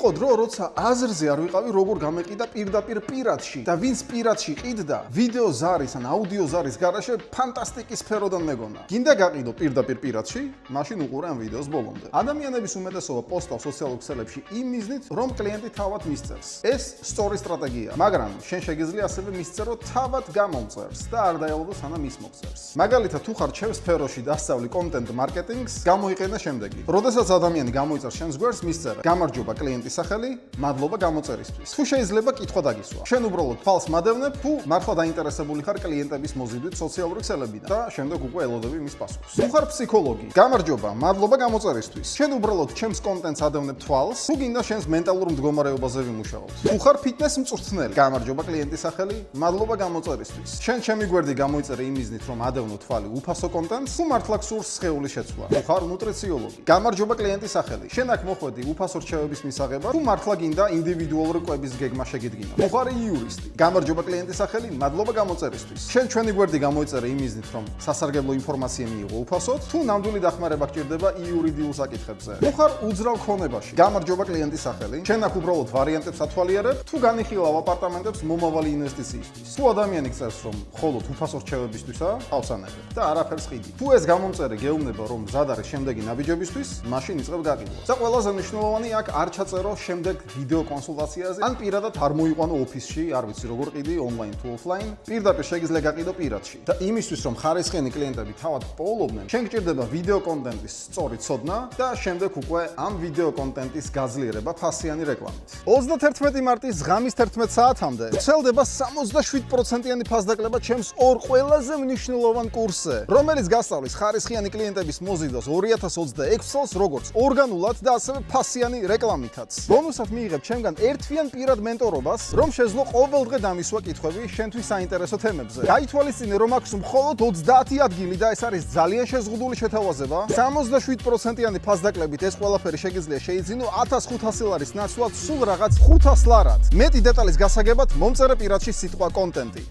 იყო დრო, როცა აზრზე არ ვიყავი, როგორ გამეყიდა პირდაპირ პირადში და ვინც პირადში ყიდდა, ვიდეო ზარის ან აუდიო ზარის გარაშე ფანტასტიკის სფეროდან მეგონა. გინდა გაყიდო პირდაპირ პირადში, მაშინ უყურე ამ ვიდეოს ბოლომდე. ადამიანების უმეტესობა პოსტავს სოციალურ ქსელებში იმ მიზნით, რომ კლიენტი თავად მისწერს. ეს სწორი სტრატეგიაა, მაგრამ შენ შეგიძლია ასევე მისწერო თავად გამომწერს და არ დაელოდო სანამ ის მოგწერს. მაგალითად, თუ ხარ ჩემს სფეროში და ასწავლი კონტენტ მარკეტინგს, გამოიყენე შემდეგი. როდესაც ადამიანი გამოიწერს შენს გვერდს, მისწერე: გამარჯობა კლიენტის სახელი, მადლობა გამოწერისთვის. თუ შეიძლება კითხვა დაგისვა. შენ უბრალოდ თვალს მადევნებ, თუ მართლა დაინტერესებული ხარ კლიენტების მოზიდვით სოციალური ქსელებიდან და შემდეგ უკვე ელოდები მის პასუხს. თუ ხარ ფსიქოლოგი, გამარჯობა, მადლობა გამოწერისთვის. შენ უბრალოდ ჩემს კონტენტს ადევნებ თვალს, თუ გინდა შენს მენტალურ მდგომარეობაზე ვიმუშაოთ. თუ ხარ ფიტნეს მწვრთნელი, გამარჯობა კლიენტის სახელი, მადლობა გამოწერისთვის. შენ ჩემი გვერდი გამოიწერე იმ მიზნით, რომ ადევნო თვალი უფასო კონტენტს, თუ მართლა გსურს სხეულის შეცვლა. თუ ხარ ნუტრიციოლოგი, გამარჯობა კლიენტის სახელი. შენ აქ მოხვედი უფასო რჩევების მისაღებად, თუ მართლა გინდა ინდივიდუალური კვების გეგმა შეგიდგინო. თუ ხარ იურისტი, გამარჯობა კლიენტის სახელი, მადლობა გამოწერისთვის. შენ ჩვენი გვერდი გამოიწერე იმ მიზნით, რომ სასარგებლო ინფორმაცია მიიღო უფასოდ, თუ ნამდვილი დახმარება გჭირდება იურიდიულ საკითხებზე. თუ ხარ უძრავ ქონებაში, გამარჯობა კლიენტის სახელი. შენ აქ უბრალოდ ვარიანტებს ათვალიერებ, თუ განიხილავ აპარტამენტებს მომავალი ინვესტიციისთვის. თუ ადამიანი გწერს, რომ მხოლოდ უფასო რჩევებისთვისაა, ავსანებებ და არაფერს ყიდი. თუ ეს გამომწერე გეუბნება, რომ მზად არის შემდეგი ნაბიჯებისთვის, მაშინ იწყებ გაყიდვას. და ყველაზე მნიშვნელოვანი აქ არ ჩაწერო შემდეგ ვიდეო კონსულტაციაზე, ან პირადად არ მოიყვანო ოფისში, არ ვიცი როგორ ყიდი, ონლაინ თუ ოფლაინ, პირდაპირ შეგიძლია გაყიდო პირადში. და იმისთვის, რომ ხარისხიანი კლიენტები თავად პოულობდნენ, შენ გჭირდება ვიდეო კონტენტის სწორი ცოდნა და შემდეგ უკვე ამ ვიდეო კონტენტის გაძლიერება ფასიანი რეკლამით. 31 მარტის ღამის 11 საათამდე ვრცელდება 67%-იანი ფასდაკლება ჩემს ორ ყველაზე მნიშვნელოვან კურსზე, რომელიც გასწავლის ხარისხიანი კლიენტების მოზიდვას 2026 წელს როგორც ორგანულად და ასევე ფასიანი რეკლამითაც. ბონუსად მიიღებ ჩემგან ერთვიან პირად მენტორობას, რომ შეძლო ყოველდღე დამისვა კითხვები შენთვის საინტერესო თემებზე. გაითვალისწინე, რომ აქვს მხოლოდ 30 ადგილი და ეს არის ძალიან შეზღუდული შეთავაზება. 67%-იანი ფასდაკლებით ეს ყველაფერი შეგიძლია შეიძინო 1500 ლარის ნაცვლად სულ რაღაც 500 ლარად. მეტი დეტალის გასაგებად მომწერე პირადში სიტყვა კონტენტი.